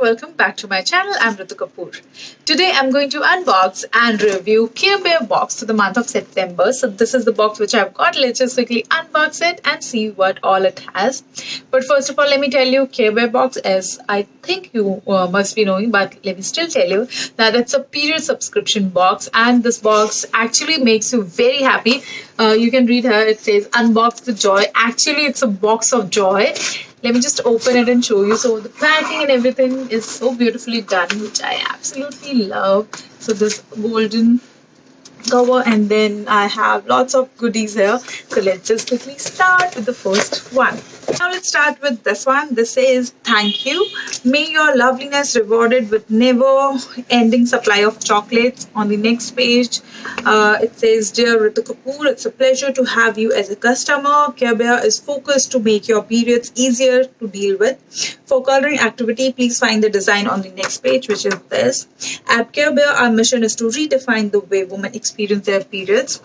welcome back to my channel. I'm Ritu Kapoor. Today I'm going to unbox and review Care Bear box for the month of September. So this is the box which I've got. Let's just quickly unbox it and see what all it has. But first of all, let me tell you, Care Bear box, as I think you must be knowing, but let me still tell you that it's a period subscription box, and this box actually makes you very happy. You can read here, it says unbox the joy. Actually, it's a box of joy. Let me just open it and show you. So the packing and everything is so beautifully done, which I absolutely love. So this golden cover, and then I have lots of goodies here. So let's just quickly start with the first one. Now let's start with this one. This says, thank you. May your loveliness rewarded with never-ending supply of chocolates. On the next page, it says, Dear Ritu Kapoor, it's a pleasure to have you as a customer. Care Bear is focused to make your periods easier to deal with. For coloring activity, please find the design on the next page, which is this. At Care Bear, our mission is to redefine the way women experience their periods.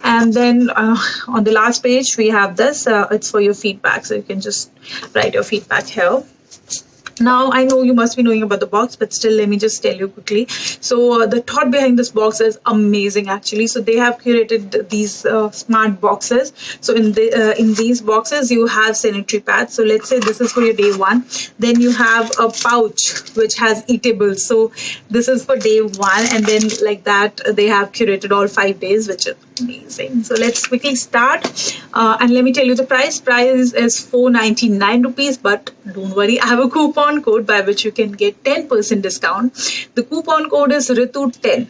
And then on the last page, we have this. It's for your feedback. So you can just write your feedback here. Now, I know you must be knowing about the box, but still, let me just tell you quickly. So the thought behind this box is amazing, actually. So they have curated these smart boxes. So in these boxes, you have sanitary pads. So let's say this is for your day one. Then you have a pouch which has eatables. So this is for day one. And then like that, they have curated all 5 days, which is amazing. So let's quickly start. And let me tell you the price. Price is 499 rupees. But don't worry, I have a coupon code by which you can get 10% discount. The coupon code is Ritu10.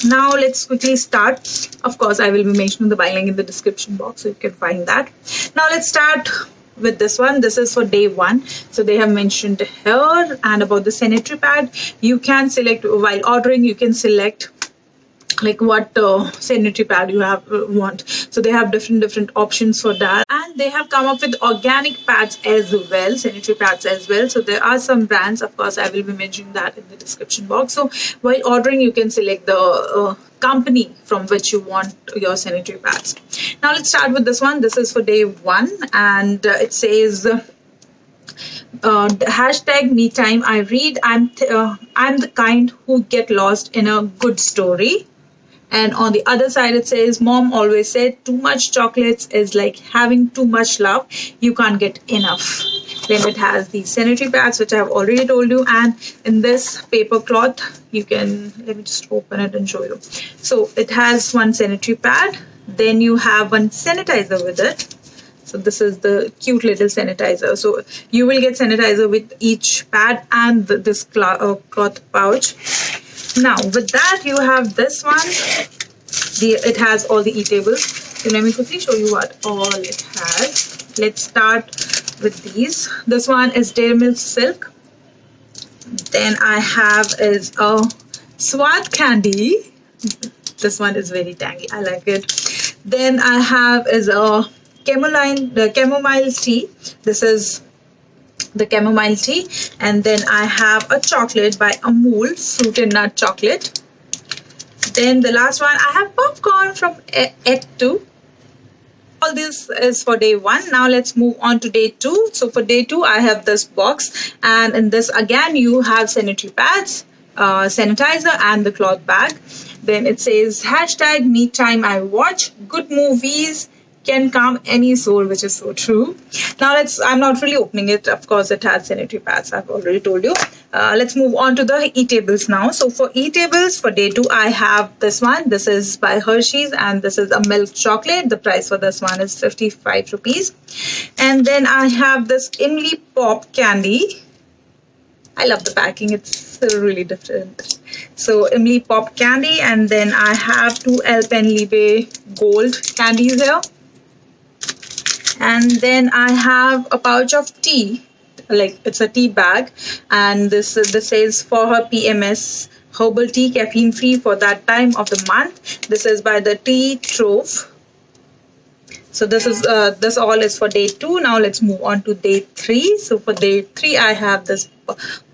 Now let's quickly start. Of course, I will be mentioning the buy link in the description box, so you can find that. Now let's start with this one. This is for day one. So they have mentioned here, and about the sanitary pad, you can select while ordering, you can select like what sanitary pad you want. So they have different options for that, and they have come up with organic pads as well, sanitary pads as well. So there are some brands, of course I will be mentioning that in the description box. So while ordering, you can select the company from which you want your sanitary pads. Now let's start with this one. This is for day one, and it says hashtag me time. I read, I'm the kind who get lost in a good story. And on the other side, it says, Mom always said, too much chocolates is like having too much love. You can't get enough. Then it has the sanitary pads, which I have already told you. And in this paper cloth, you can, let me just open it and show you. So it has one sanitary pad. Then you have one sanitizer with it. So this is the cute little sanitizer. So you will get sanitizer with each pad and this cloth pouch. Now, with that, you have this one. It has all the eatables. So let me quickly show you what all it has. Let's start with these. This one is Dairy Milk Silk. Then I have is a Swat candy. This one is very tangy. I like it. Then I have is a chamomile tea. This is the chamomile tea. And then I have a chocolate by Amul, fruit and nut chocolate. Then the last one, I have popcorn from Egg 2. All this is for day one. Now let's move on to day two. So for day two, I have this box, and in this again you have sanitary pads, sanitizer, and the cloth bag. Then it says hashtag me time I watch, good movies can calm any soul, which is so true. Now I'm not really opening it. Of course, it has sanitary pads. I've already told you. Let's move on to the eatables now. So for eatables, for day two, I have this one. This is by Hershey's, and this is a milk chocolate. The price for this one is 55 rupees. And then I have this Imli Pop candy. I love the packing. It's really different. So Imli Pop candy, and then I have two Alpenliebe Gold candies here. And then I have a pouch of tea, like it's a tea bag, and this says for her PMS herbal tea, caffeine free for that time of the month. This is by the Tea Trove. So this all is for day two. Now let's move on to day three. So for day three, I have this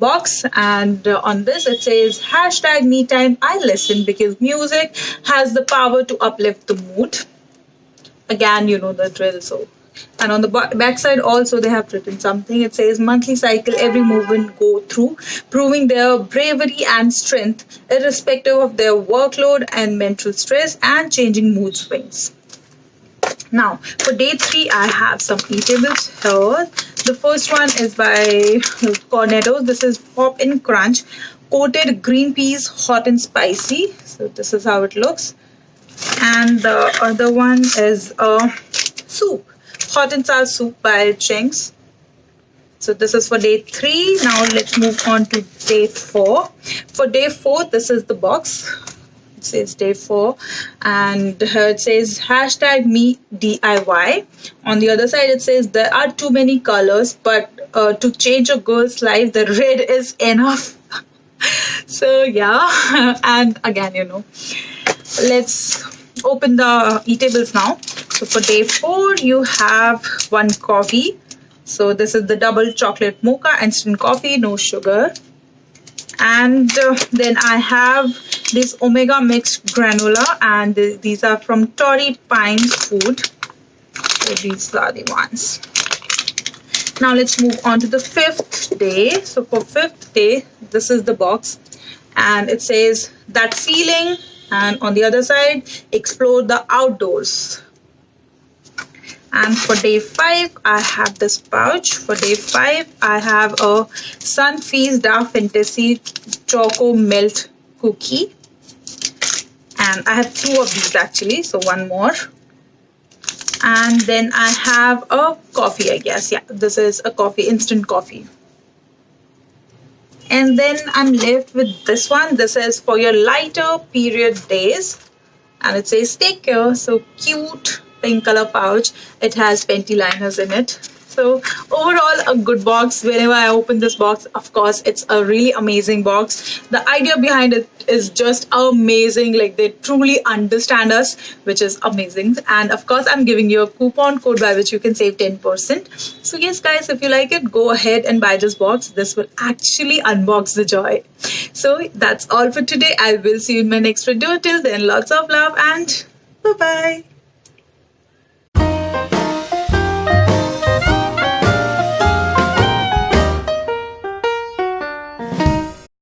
box, and on this it says hashtag me time I listen, because music has the power to uplift the mood. Again, you know the drill, so And on the back side also they have written something. It says monthly cycle every movement go through, proving their bravery and strength irrespective of their workload and mental stress and changing mood swings. Now for day 3 I have some eatables here. The first one is by Cornetto. This is Pop in Crunch coated green peas, hot and spicy. So this is how it looks. And the other one is a soup, hot and sour soup by Chengs. So this is for day 3. Now let's move on to day 4. For day 4, this is the box. It says day 4, and here it says hashtag me DIY. On the other side it says there are too many colors, but to change a girl's life the red is enough. So yeah, and again, you know, let's open the eatables now. So for day 4 you have one coffee. So this is the double chocolate mocha instant coffee, no sugar. And then I have this omega mixed granola, and these are from Torrey Pines Food. So these are the ones. Now let's move on to the 5th day. So for 5th day, this is the box, and it says that feeling, and on the other side, explore the outdoors. And for day 5, I have this pouch. For day 5, I have a Sunfeast Dark Fantasy Choco Melt Cookie. And I have 2 of these actually, so one more. And then I have a coffee, I guess. Yeah, this is a coffee, instant coffee. And then I'm left with this one. This is for your lighter period days. And it says take care. So cute pink color pouch. It has panty liners in it. So overall a good box. Whenever I open this box, of course it's a really amazing box. The idea behind it is just amazing. Like they truly understand us, which is amazing. And of course I'm giving you a coupon code by which you can save 10%. So yes guys, if you like it, go ahead and buy this box. This will actually unbox the joy. So that's all for today. I will see you in my next video. Till then, lots of love and bye bye.